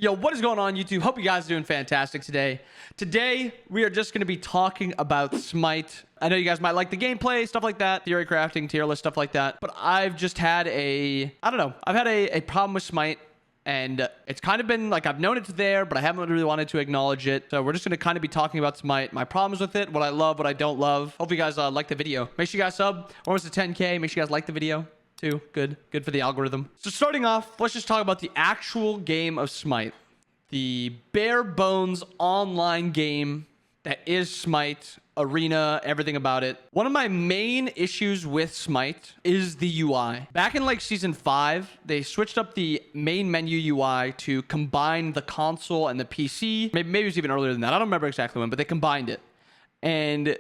Yo, what is going on, YouTube? Hope you guys are doing fantastic today. Today, we are just going to be talking about Smite. I know you guys might like the gameplay, stuff like that, theory crafting, tier list, stuff like that. But I've just had I've had a problem with Smite. And it's kind of been like, I've known it's there, but I haven't really wanted to acknowledge it. So we're just going to kind of be talking about Smite, my problems with it, what I love, what I don't love. Hope you guys like the video. Make sure you guys sub. We're almost to 10K. Make sure you guys like the video too. Good for the algorithm. So starting off, let's just talk about the actual game of Smite. The bare bones online game that is Smite, arena, everything about it. One of my main issues with Smite is the UI. Back in like season 5, they switched up the main menu UI to combine the console and the PC. Maybe it was even earlier than that. I don't remember exactly when, but they combined it. And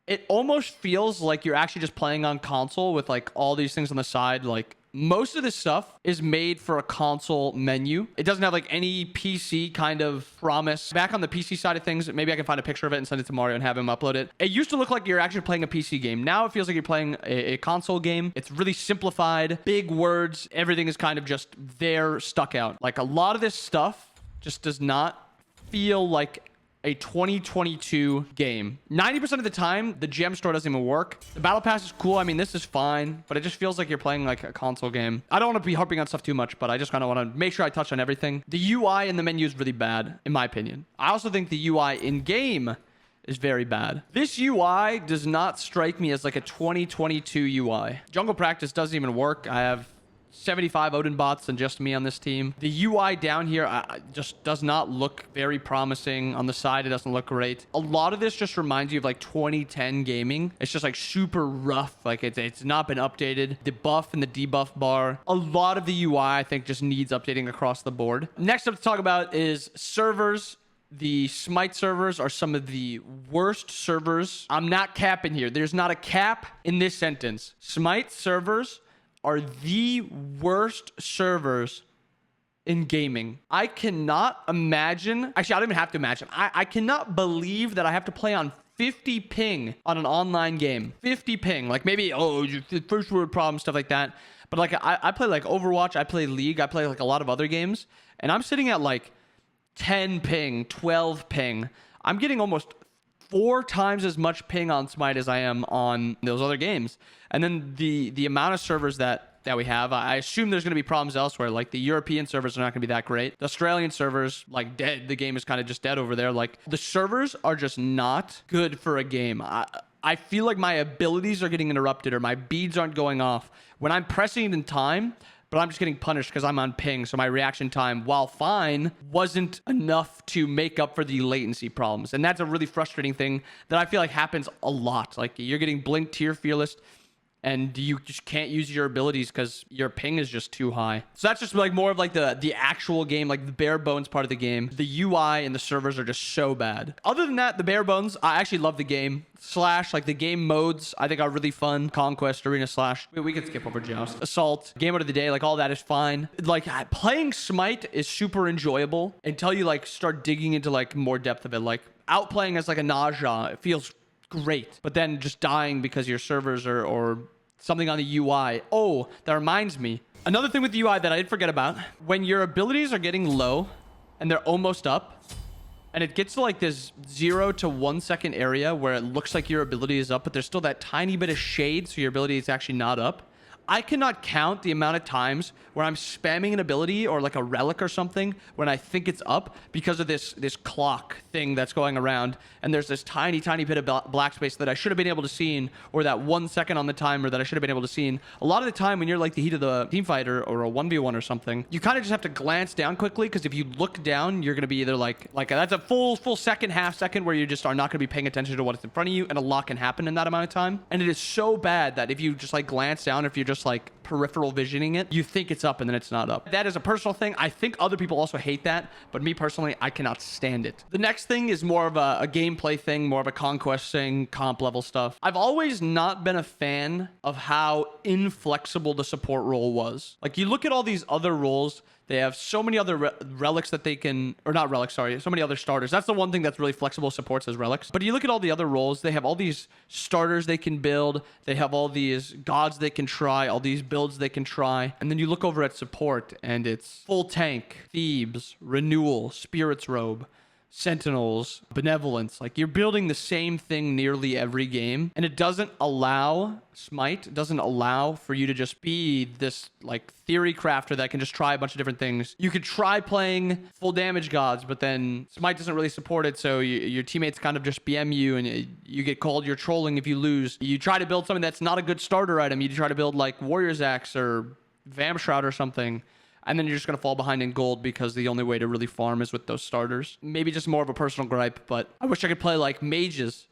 it almost feels like you're actually just playing on console with like all these things on the side. Like most of this stuff is made for a console menu. It doesn't have like any PC kind of promise. Back on the PC side of things, maybe I can find a picture of it and send it to Mario and have him upload it. It used to look like you're actually playing a PC game. Now it feels like you're playing a console game. It's really simplified, big words. Everything is kind of just there, stuck out. Like a lot of this stuff just does not feel like a 2022 game. 90% of the time, the gem store doesn't even work. The battle pass is cool. I mean, this is fine, but it just feels like you're playing like a console game. I don't want to be harping on stuff too much, but I just kind of want to make sure I touch on everything. The UI in the menu is really bad, in my opinion. I also think the UI in game is very bad. This UI does not strike me as like a 2022 UI. Jungle practice doesn't even work. I have 75 Odin bots and just me on this team. The UI down here just does not look very promising. On the side, it doesn't look great. A lot of this just reminds you of like 2010 gaming. It's just like super rough. Like it's not been updated. The buff and the debuff bar. A lot of the UI, I think, just needs updating across the board. Next up to talk about is servers. The Smite servers are some of the worst servers. I'm not capping here. There's not a cap in this sentence. Smite servers are the worst servers in gaming. I cannot imagine. Actually, I don't even have to imagine. I cannot believe that I have to play on 50 ping on an online game. 50 ping. Like maybe, first world problem, stuff like that. But like I play like Overwatch. I play League. I play like a lot of other games. And I'm sitting at like 10 ping, 12 ping. I'm getting almost 4 times as much ping on Smite as I am on those other games. And then the amount of servers that we have, I assume there's going to be problems elsewhere. Like the European servers are not going to be that great. The Australian servers, like dead. The game is kind of just dead over there. Like the servers are just not good for a game. I feel like my abilities are getting interrupted or my beads aren't going off when I'm pressing it in time, but I'm just getting punished because I'm on ping. So my reaction time, while fine, wasn't enough to make up for the latency problems. And that's a really frustrating thing that I feel like happens a lot. Like you're getting blinked to your fearless and you just can't use your abilities because your ping is just too high. So that's just like more of like the actual game, like the bare bones part of the game. The UI and the servers are just so bad. Other than that, the bare bones, I actually love the game. Slash, like the game modes, I think are really fun. Conquest, Arena Slash. We can skip over Joust. Assault, Game Mode of the Day, like all that is fine. Like playing Smite is super enjoyable until you like start digging into like more depth of it. Like outplaying as like a Naja, it feels great. But then just dying because your servers or something on the UI. Oh, that reminds me. Another thing with the UI that I did forget about. When your abilities are getting low and they're almost up, and it gets to like this 0 to 1 second area where it looks like your ability is up, but there's still that tiny bit of shade, so your ability is actually not up. I cannot count the amount of times where I'm spamming an ability or like a relic or something when I think it's up because of this clock thing that's going around. And there's this tiny bit of black space that I should have been able to see, or that 1 second on the timer that I should have been able to see. A lot of the time when you're like the heat of the team fighter or a 1v1 or something, you kind of just have to glance down quickly, because if you look down, you're going to be either like that's a full second, half second where you just are not going to be paying attention to what's in front of you, and a lot can happen in that amount of time. And it is so bad that if you just like glance down, if you're just like peripheral visioning it, you think it's up and then it's not up. That is a personal thing. I think other people also hate that, but me personally, I cannot stand it. The next thing is more of a gameplay thing, more of a conquest thing, comp level stuff. I've always not been a fan of how inflexible the support role was. Like you look at all these other roles They have so many other relics that they can, or not relics, sorry, so many other starters. That's the one thing that's really flexible, supports as relics. But you look at all the other roles, they have all these starters they can build. They have all these gods they can try, all these builds they can try. And then you look over at support and it's full tank, Thebes, renewal, spirits robe, sentinels, benevolence. Like, you're building the same thing nearly every game, and it doesn't allow Smite doesn't allow for you to just be this like theory crafter that can just try a bunch of different things. You could try playing full damage gods, but then Smite doesn't really support it, so your teammates kind of just BM you, and you get called you're trolling if you lose. You try to build something that's not a good starter item. You try to build like Warrior's Axe or Vam Shroud or something, and then you're just going to fall behind in gold because the only way to really farm is with those starters. Maybe just more of a personal gripe, but I wish I could play like mages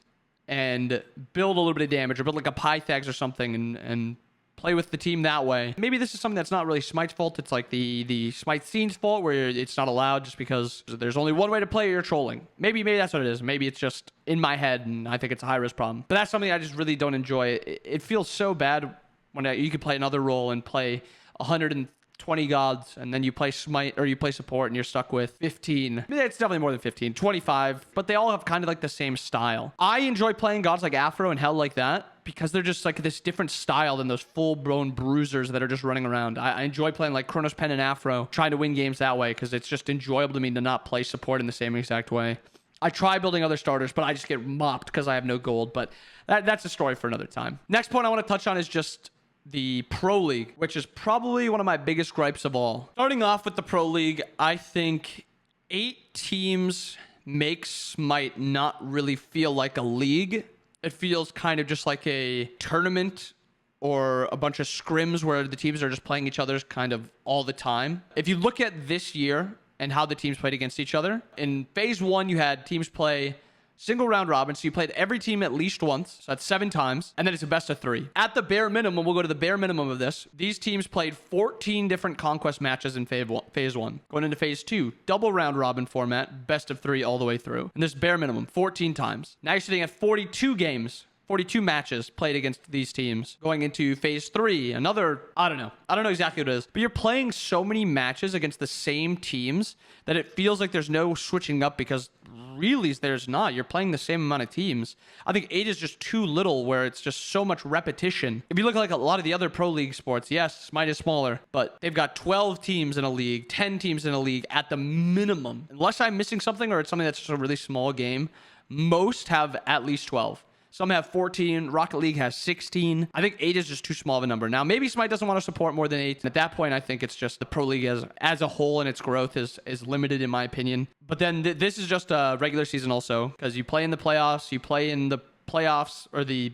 and build a little bit of damage, or build like a Pythags or something and play with the team that way. Maybe this is something that's not really Smite's fault. It's like the Smite scene's fault, where it's not allowed just because there's only one way to play, or you're trolling. Maybe that's what it is. Maybe it's just in my head, and I think it's a high-risk problem. But that's something I just really don't enjoy. It feels so bad when you could play another role and play 120 gods, and then you play Smite, or you play support, and you're stuck with 15. It's definitely more than 15, 25, but they all have kind of like the same style. I enjoy playing gods like Afro and Hell like that, because they're just like this different style than those full-blown bruisers that are just running around. I enjoy playing like Chronos Pen and Afro, trying to win games that way, because it's just enjoyable to me to not play support in the same exact way. I try building other starters, but I just get mopped because I have no gold, but that's a story for another time. Next point I want to touch on is just the Pro League, which is probably one of my biggest gripes of all. Starting off with the Pro League, I think 8 teams makes Smite not really feel like a league. It feels kind of just like a tournament or a bunch of scrims where the teams are just playing each other's kind of all the time. If you look at this year and how the teams played against each other, in phase 1, you had teams play single round robin, so you played every team at least once, so that's 7 times, and then it's a best of 3. At the bare minimum, we'll go to the bare minimum of this. These teams played 14 different conquest matches in phase 1. Going into phase 2, double round robin format, best of 3 all the way through. And this bare minimum, 14 times. Now you're sitting at 42 games. 42 matches played against these teams. Going into phase 3, another, I don't know exactly what it is, but you're playing so many matches against the same teams that it feels like there's no switching up, because really there's not. You're playing the same amount of teams. I think 8 is just too little, where it's just so much repetition. If you look at like a lot of the other Pro League sports, yes, Smite is smaller, but they've got 12 teams in a league, 10 teams in a league at the minimum. Unless I'm missing something, or it's something that's just a really small game, most have at least 12. Some have 14. Rocket League has 16. I think 8 is just too small of a number. Now, maybe Smite doesn't want to support more than 8. At that point, I think it's just the Pro League as a whole, and its growth is limited, in my opinion. But then this is just a regular season also, because you play in the playoffs, or the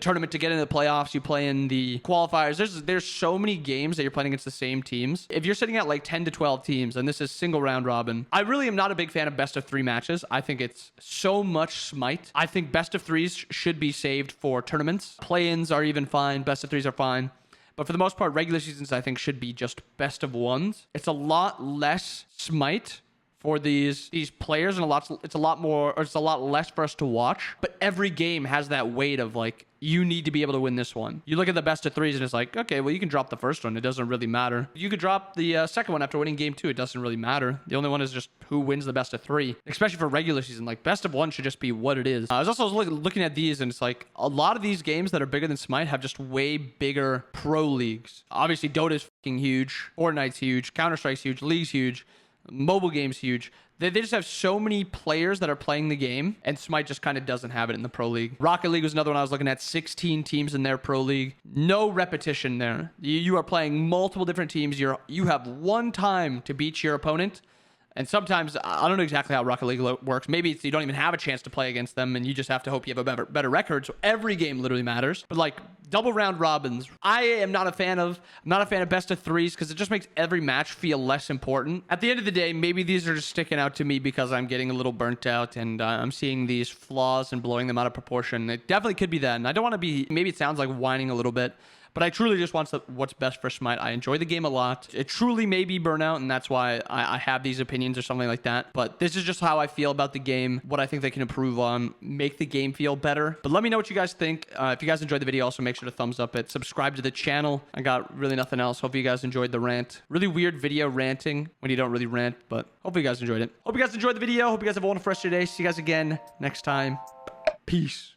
tournament to get into the playoffs, you play in the qualifiers. There's so many games that you're playing against the same teams. If you're sitting at like 10 to 12 teams, and this is single round robin, I really am not a big fan of best of 3 matches. I think it's so much Smite. I think best of 3s should be saved for tournaments. Play-ins are even fine. Best of 3s are fine. But for the most part, regular seasons, I think, should be just best of 1s. It's a lot less Smite for these players, and it's a lot less for us to watch. But every game has that weight of like, you need to be able to win this one. You look at the best of 3s and it's like, okay, well, you can drop the first one. It doesn't really matter. You could drop the second one after winning game 2. It doesn't really matter. The only one is just who wins the best of 3, especially for regular season. Like, best of 1 should just be what it is. I was also looking at these, and it's like a lot of these games that are bigger than Smite have just way bigger pro leagues. Obviously, Dota's fucking huge. Fortnite's huge. Counter-Strike's huge. League's huge. Mobile game's huge. They just have so many players that are playing the game, and Smite just kind of doesn't have it in the Pro League. Rocket League was another one I was looking at. 16 teams in their Pro League. No repetition there. You are playing multiple different teams. You have one time to beat your opponent. And sometimes, I don't know exactly how Rocket League works. Maybe it's you don't even have a chance to play against them, and you just have to hope you have a better record. So every game literally matters. But like double round robins, I am not a fan of. I'm not a fan of best of 3s, because it just makes every match feel less important. At the end of the day, maybe these are just sticking out to me because I'm getting a little burnt out, and I'm seeing these flaws and blowing them out of proportion. It definitely could be that. And I don't want to be. Maybe it sounds like whining a little bit, but I truly just want what's best for Smite. I enjoy the game a lot. It truly may be burnout, and that's why I have these opinions or something like that. But this is just how I feel about the game, what I think they can improve on, make the game feel better. But let me know what you guys think. If you guys enjoyed the video, also make sure to thumbs up it. Subscribe to the channel. I got really nothing else. Hope you guys enjoyed the rant. Really weird video ranting when you don't really rant, but hope you guys enjoyed it. Hope you guys enjoyed the video. Hope you guys have a wonderful rest of your day. See you guys again next time. Peace.